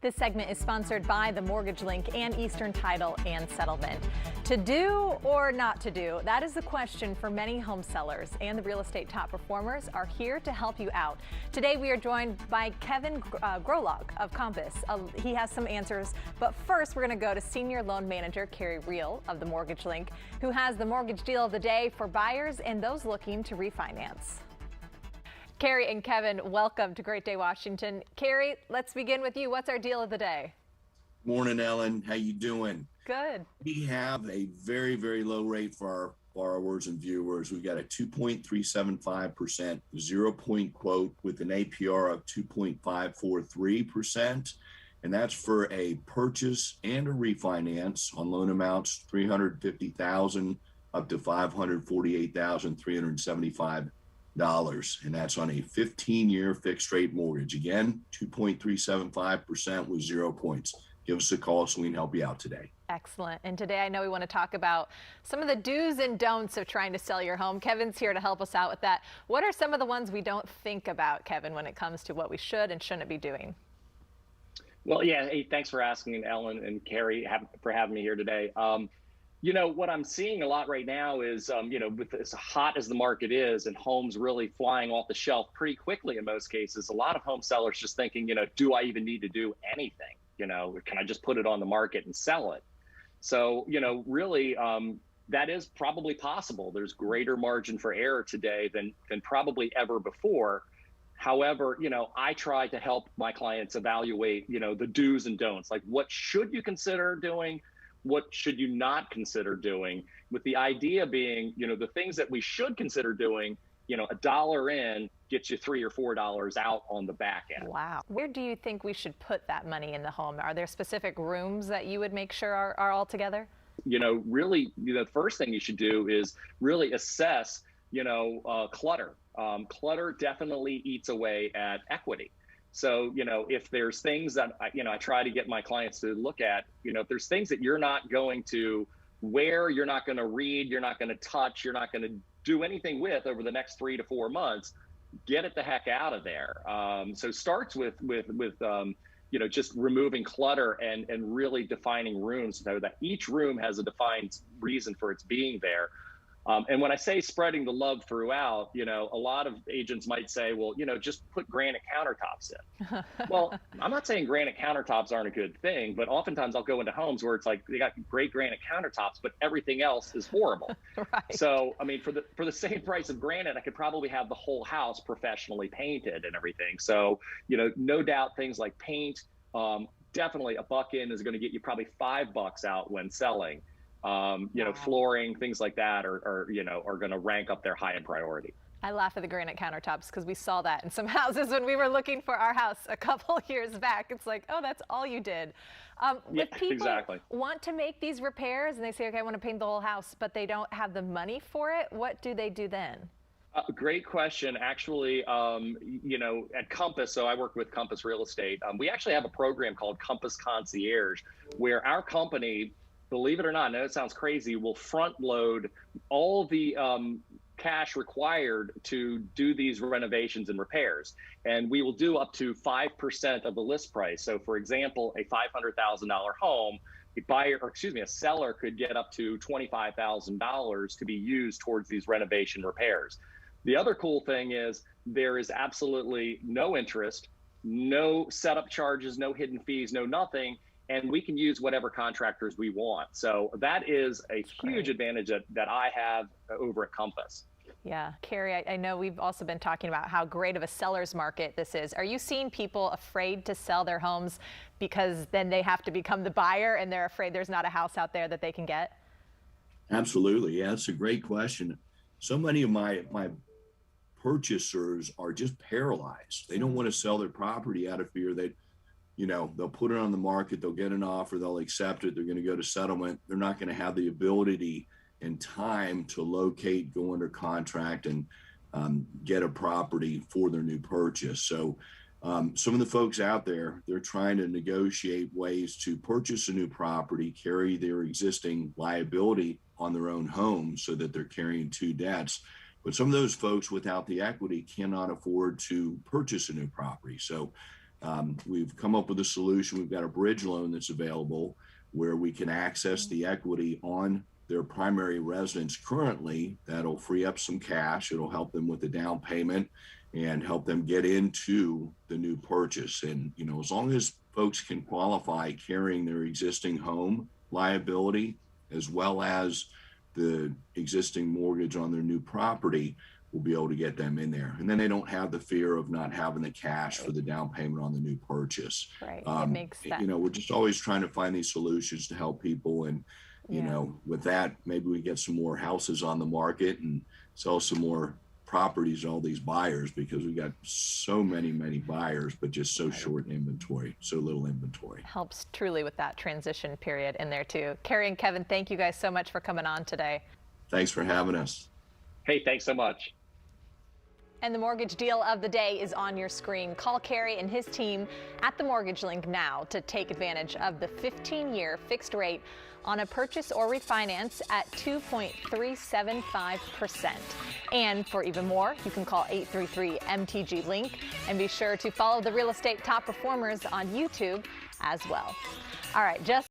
This segment is sponsored by the Mortgage Link and Eastern Title and Settlement. To do or not to do, that is the question for many home sellers, and the real estate top performers are here to help you out. Today we are joined by Kevin Grolog of Compass. He has some answers, but first we're going to go to Senior Loan Manager Carrie Reel of the Mortgage Link, who has the mortgage deal of the day for buyers and those looking to refinance. Carrie and Kevin, welcome to Great Day Washington. Carrie, let's begin with you. What's our deal of the day? Morning, Ellen. How you doing? Good. We have a very, very low rate for our borrowers and viewers. We've got a 2.375% 0-point quote with an APR of 2.543%. And that's for a purchase and a refinance on loan amounts $350,000 up to $548,375. And that's on a 15-year fixed rate mortgage. Again, 2.375% with 0 points. Give us a call so we can help you out today. Excellent. And today I know we want to talk about some of the do's and don'ts of trying to sell your home. Kevin's here to help us out with that. What are some of the ones we don't think about, Kevin, when it comes to what we should and shouldn't be doing? Well, yeah. Hey, thanks for asking, Ellen and Carrie, for having me here today. You know, what I'm seeing a lot right now is, with as hot as the market is and homes really flying off the shelf pretty quickly in most cases, a lot of home sellers just thinking, do I even need to do anything? Can I just put it on the market and sell it? So, really, that is probably possible. There's greater margin for error today than probably ever before. However, I try to help my clients evaluate, the do's and don'ts, like what should you consider doing? What should you not consider doing, with the idea being, the things that we should consider doing, $1 in gets you $3 or $4 out on the back end. Wow. Where do you think we should put that money in the home? Are there specific rooms that you would make sure are all together? Really, the first thing you should do is really assess, clutter. Clutter definitely eats away at equity. So, if there's things that, I try to get my clients to look at, if there's things that you're not going to wear, you're not going to read, you're not going to touch, you're not going to do anything with over the next 3 to 4 months, get it the heck out of there. So starts with just removing clutter and really defining rooms so that each room has a defined reason for its being there. And when I say spreading the love throughout, a lot of agents might say, well, just put granite countertops in. Well, I'm not saying granite countertops aren't a good thing, but oftentimes I'll go into homes where it's like they got great granite countertops, but everything else is horrible. Right. So, I mean, for the same price of granite, I could probably have the whole house professionally painted and everything. So, no doubt things like paint, definitely a buck in is going to get you probably $5 out when selling. Wow. Flooring, things like that are going to rank up there high in priority. I laugh at the granite countertops because we saw that in some houses when we were looking for our house a couple years back. It's like, oh, that's all you did. If people exactly. want to make these repairs and they say, okay, I want to paint the whole house, but they don't have the money for it, what do they do then? Great question. Actually, at Compass, so I work with Compass Real Estate. We actually have a program called Compass Concierge, where our company, believe it or not, I know it sounds crazy, will front load all the cash required to do these renovations and repairs. And we will do up to 5% of the list price. So for example, a $500,000 home, a seller could get up to $25,000 to be used towards these renovation repairs. The other cool thing is there is absolutely no interest, no setup charges, no hidden fees, no nothing. And we can use whatever contractors we want. So that is a huge advantage that I have over at Compass. Yeah, Carrie, I know we've also been talking about how great of a seller's market this is. Are you seeing people afraid to sell their homes because then they have to become the buyer and they're afraid there's not a house out there that they can get? Absolutely. Yeah, that's a great question. So many of my purchasers are just paralyzed. They don't want to sell their property out of fear that they'll put it on the market, they'll get an offer, they'll accept it, they're going to go to settlement. They're not going to have the ability and time to locate, go under contract, and get a property for their new purchase. So some of the folks out there, they're trying to negotiate ways to purchase a new property, carry their existing liability on their own home so that they're carrying two debts. But some of those folks without the equity cannot afford to purchase a new property. So We've come up with a solution. We've got a bridge loan that's available where we can access the equity on their primary residence currently. That'll free up some cash. It'll help them with the down payment and help them get into the new purchase. And, you know, as long as folks can qualify carrying their existing home liability as well as the existing mortgage on their new property, we'll be able to get them in there. And then they don't have the fear of not having the cash for the down payment on the new purchase. Right. It makes that. You know, we're just always trying to find these solutions to help people. And, you know, with that, maybe we get some more houses on the market and sell some more properties to all these buyers, because we got so many buyers, but just so short in inventory, so little inventory. Helps truly with that transition period in there too. Carrie and Kevin, thank you guys so much for coming on today. Thanks for having us. Hey, thanks so much. And the mortgage deal of the day is on your screen. Call Carrie and his team at the Mortgage Link now to take advantage of the 15-year fixed rate on a purchase or refinance at 2.375%. And for even more, you can call 833-MTG-LINK and be sure to follow the real estate top performers on YouTube as well. All right, just